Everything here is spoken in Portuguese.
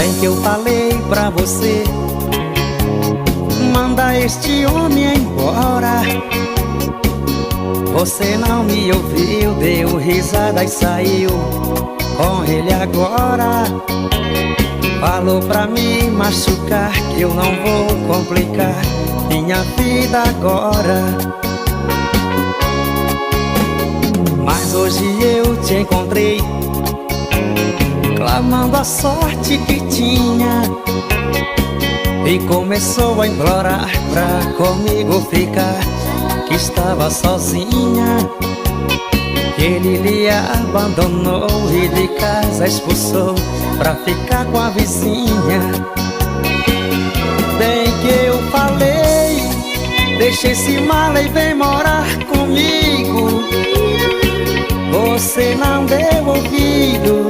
Bem que eu falei pra você, manda este homem embora. Você não me ouviu, deu risada e saiu com ele agora. Falou pra me machucar que eu não vou complicar minha vida agora. Mas hoje eu te encontrei, clamando a sorte que tinha, e começou a implorar pra comigo ficar, que estava sozinha. Ele lhe abandonou e de casa expulsou pra ficar com a vizinha. Bem que eu falei, deixa esse mala e vem morar comigo. Você não deu ouvido,